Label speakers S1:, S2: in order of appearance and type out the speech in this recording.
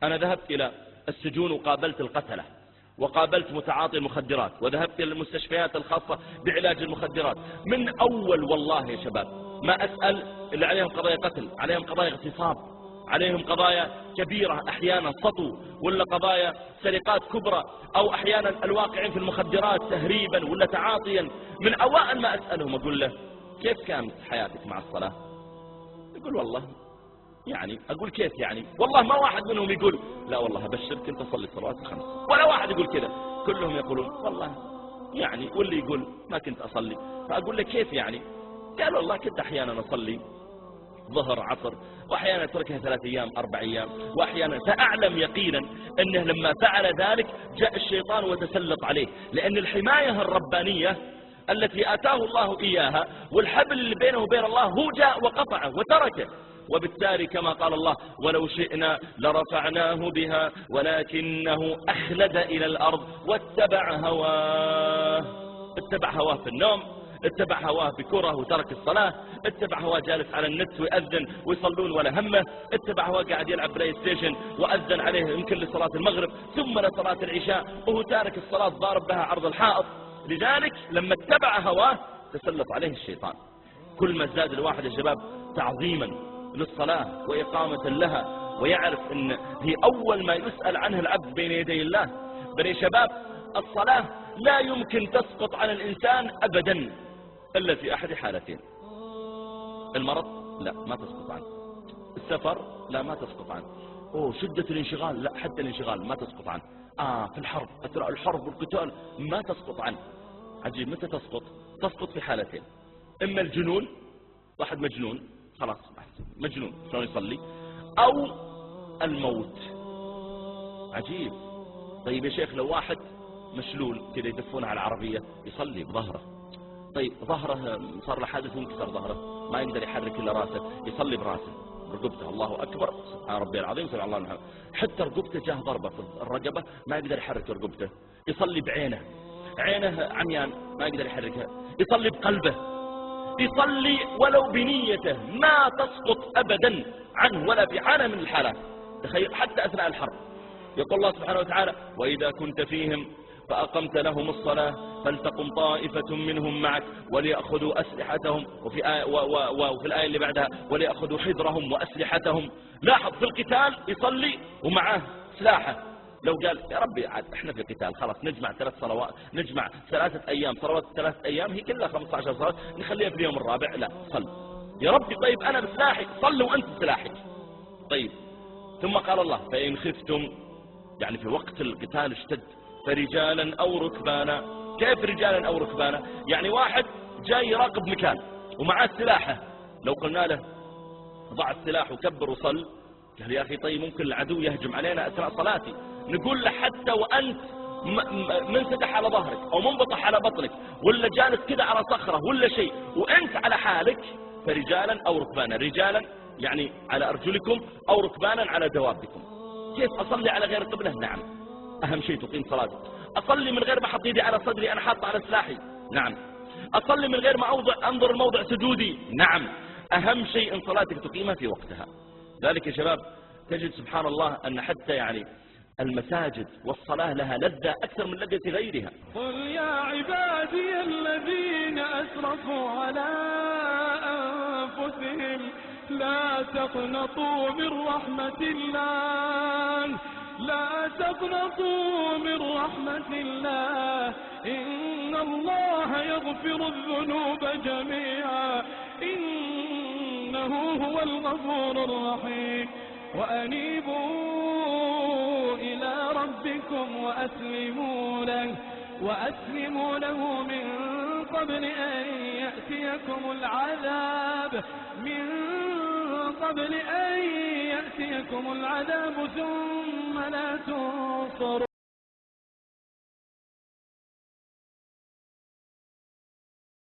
S1: أنا ذهبت إلى السجون وقابلت القتلة، وقابلت متعاطي المخدرات، وذهبت إلى المستشفيات الخاصة بعلاج المخدرات. من أول والله يا شباب ما أسأل اللي عليهم قضايا قتل، عليهم قضايا اغتصاب، عليهم قضايا كبيرة أحيانا سطو، ولا قضايا سرقات كبرى، أو أحيانا الواقعين في المخدرات تهريبا ولا تعاطيا. من أوائل ما أسألهم أقول له كيف كانت حياتك مع الصلاة؟ يقول والله يعني. أقول كيف يعني؟ والله ما واحد منهم يقول لا والله أبشرك كنت أصلي الصلوات الخمس، ولا واحد يقول كذا، كلهم يقولون والله يعني، واللي يقول ما كنت أصلي. فأقول له كيف يعني؟ قال والله كنت أحيانا أصلي ظهر عصر، وأحيانا أتركها 3 أيام 4 أيام، وأحيانا. فأعلم يقينا أنه لما فعل ذلك جاء الشيطان وتسلط عليه، لأن الحماية الربانية التي آتاه الله إياها والحبل اللي بينه وبين الله هو جاء وقطعه وتركه. وبالتالي كما قال الله ولو شئنا لرفعناه بها ولكنه أخلد إلى الأرض واتبع هواه. اتبع هواه في النوم، اتبع هواه بكره وترك الصلاة، اتبع هواه جالس على النت ويأذن ويصلون ولا همه، اتبع هواه قاعد يلعب بلاي ستيشن وأذن عليه يمكن لصلاة المغرب ثم لصلاة العشاء وهو تارك الصلاة ضارب بها عرض الحائط. لذلك لما اتبع هواه تسلط عليه الشيطان. كل ما زاد الواحد يا شباب تعظيما للصلاة وإقامة لها، ويعرف أن هي أول ما يسأل عنه العبد بين يدي الله. بني شباب الصلاة لا يمكن تسقط عن الإنسان أبدا إلا في أحد حالتين: المرض لا ما تسقط عنه، السفر لا ما تسقط عنه، شدة الانشغال لا حتى الانشغال ما تسقط عنه، في الحرب أثناء الحرب والقتال ما تسقط عنه. عجيب متى تسقط؟ تسقط في حالتين: إما الجنون، واحد مجنون خلاص مجنون شلون يصلي، أو الموت. عجيب. طيب يا شيخ لو واحد مشلول كذا يدفونه على العربية يصلي بظهره، طيب ظهره صار له حادث وانكسر ظهره ما يقدر يحرك إلا راسه، يصلي براسه برقبته الله أكبر سبحان ربي العظيم سبحان الله الحمد. حتى رقبته جاه ضربة في الرقبة ما يقدر يحرك رقبته، يصلي بعينه، عينه عميان ما يقدر يحركها، يصلي بقلبه، يصلي ولو بنيته ما تسقط أبدا عنه ولا في حالة من الحالات. تخيل حتى أثناء الحرب يقول الله سبحانه وتعالى وإذا كنت فيهم فأقمت لهم الصلاة فلتقم طائفة منهم معك وليأخذوا أسلحتهم، وفي الآية اللي بعدها وليأخذوا حذرهم وأسلحتهم. لاحظ في القتال يصلي ومعه سلاحه. لو قال يا ربي عاد احنا في قتال خلاص نجمع 3 صلوات، نجمع 3 أيام صلوات 3 أيام هي كلها 15 صلاة نخليها في اليوم الرابع، لا صل يا ربي. طيب أنا بسلاحي، صل وأنت بسلاحك. طيب ثم قال الله فإن خفتم، يعني في وقت القتال اشتد، فرجالا أو ركبانا. كيف رجالا أو ركبانا؟ يعني واحد جاي يراقب مكان ومعاه سلاحه، لو قلنا له ضع السلاح وكبر وصل، قال يا أخي طيب ممكن العدو يهجم علينا أثناء صلاتي. نقول له حتى وأنت منسدح على ظهرك أو منبطح على بطنك ولا جالس كده على صخرة ولا شيء وأنت على حالك، فرجالا أو ركبانا. رجالا يعني على أرجلكم، أو ركبانا على دوابكم. كيف أصلي على غير القبلة؟ نعم أهم شيء تقيم صلاتك. أصلي من غير ما أحط يدي على صدري أنا حاط على سلاحي؟ نعم. أصلي من غير ما أنظر موضع سجودي؟ نعم. أهم شيء إن صلاتك تقيمها في وقتها. ذلك يا شباب تجد سبحان الله أن حتى يعني المساجد والصلاة لها لذة أكثر من لذة غيرها.
S2: قل يا عبادي الذين أسرفوا على أنفسهم لا تقنطوا من رحمة الله، لا تقنطوا من رحمة الله، إن الله يغفر الذنوب جميعا إنه هو الغفور الرحيم. وأنيبوا إلى ربكم وأسلموا له من قبل أن يأتيكم العذاب ثم لا تنصرون.